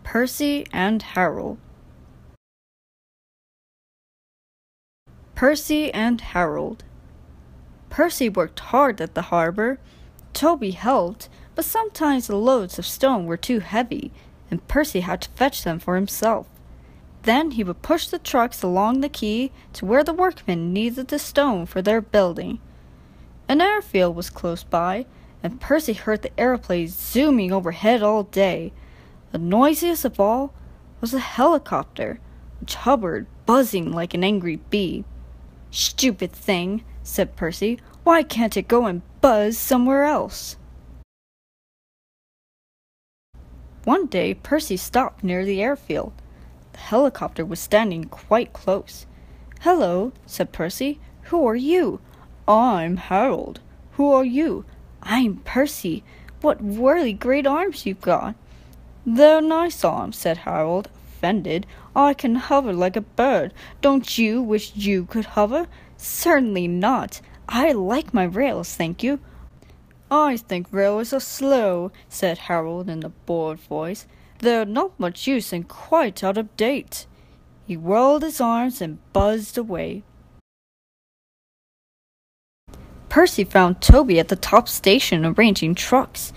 Percy and Harold. Percy and Harold. Percy worked hard at the harbor. Toby helped, but sometimes the loads of stone were too heavy, and Percy had to fetch them for himself. Then he would push the trucks along the quay to where the workmen needed the stone for their building. An airfield was close by, and Percy heard the airplanes zooming overhead all day. The noisiest of all was a helicopter, which hovered, buzzing like an angry bee. "Stupid thing," said Percy. "Why can't it go and buzz somewhere else?" One day Percy stopped near the airfield. The helicopter was standing quite close. "Hello," said Percy. "Who are you?" "I'm Harold." "Who are you?" "I'm Percy. What really great arms you've got." "They're nice arms," said Harold, offended. "I can hover like a bird. Don't you wish you could hover?" "Certainly not. I like my rails, thank you." "I think rails are slow," said Harold in a bored voice. "They're not much use and quite out of date." He whirled his arms and buzzed away. Percy found Toby at the top station arranging trucks.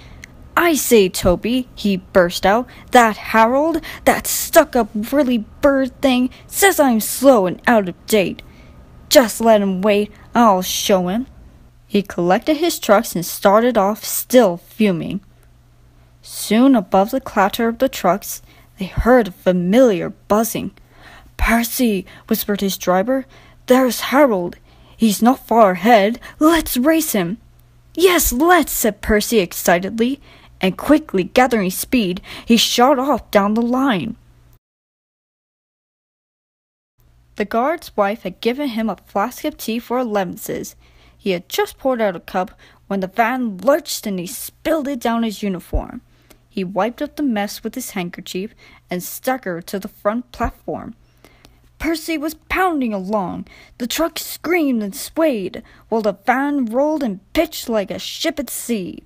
"I say, Toby," he burst out, "that Harold, that stuck-up whirly bird thing, says I'm slow and out of date. Just let him wait, I'll show him." He collected his trucks and started off, still fuming. Soon above the clatter of the trucks, they heard a familiar buzzing. "Percy," whispered his driver, "there's Harold. He's not far ahead. Let's race him." "Yes, let's," said Percy excitedly, and quickly gathering speed, he shot off down the line. The guard's wife had given him a flask of tea for allowances. He had just poured out a cup when the van lurched and he spilled it down his uniform. He wiped up the mess with his handkerchief and staggered to the front platform. Percy was pounding along. The truck screamed and swayed, while the van rolled and pitched like a ship at sea.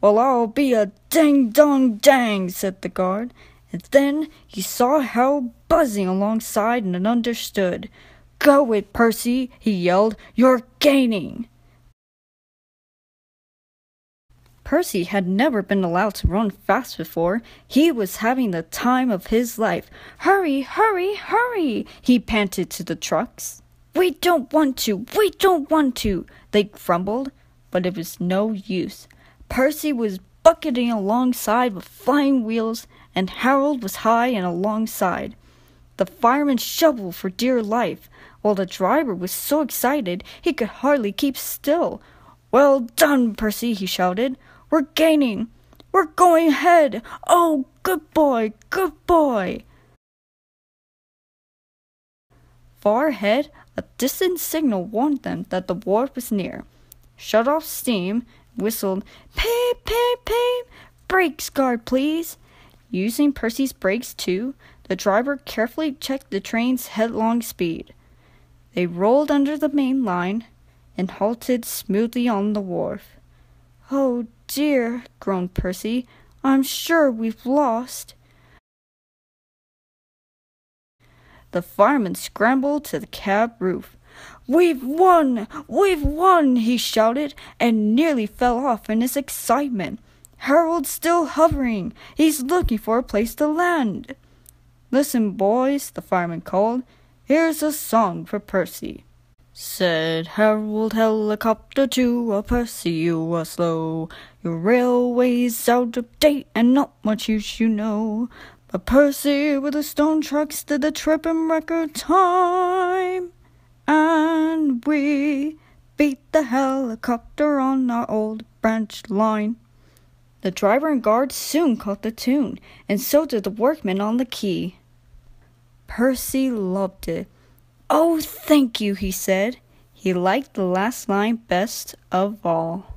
"Well, I'll be a dang-dong-dang," said the guard, and then he saw Harold buzzing alongside and understood. "Go it, Percy," he yelled. "You're gaining." Percy had never been allowed to run fast before. He was having the time of his life. "Hurry, hurry, hurry!" he panted to the trucks. We don't want to, they grumbled, but it was no use. Percy was bucketing alongside with flying wheels, and Harold was high and alongside. The fireman shoveled for dear life, while the driver was so excited he could hardly keep still. "Well done, Percy," he shouted. "We're gaining. We're going ahead. Oh, good boy, good boy." Far ahead, a distant signal warned them that the wharf was near. Shut off steam, whistled, "Peep, peep, peep! Brakes, guard, please!" Using Percy's brakes, too, the driver carefully checked the train's headlong speed. They rolled under the main line and halted smoothly on the wharf. "Oh, dear," groaned Percy. "I'm sure we've lost." The fireman scrambled to the cab roof. "We've won! We've won!" he shouted, and nearly fell off in his excitement. "Harold's still hovering. He's looking for a place to land." "Listen, boys," the fireman called. "Here's a song for Percy." Said Harold Helicopter to Percy, "You are slow. Your railway's out of date and not much use, you know. But Percy with the stone trucks did the trip in record time. And we beat the helicopter on our old branch line." The driver and guard soon caught the tune, and so did the workmen on the quay. Percy loved it. "Oh, thank you," he said. He liked the last line best of all.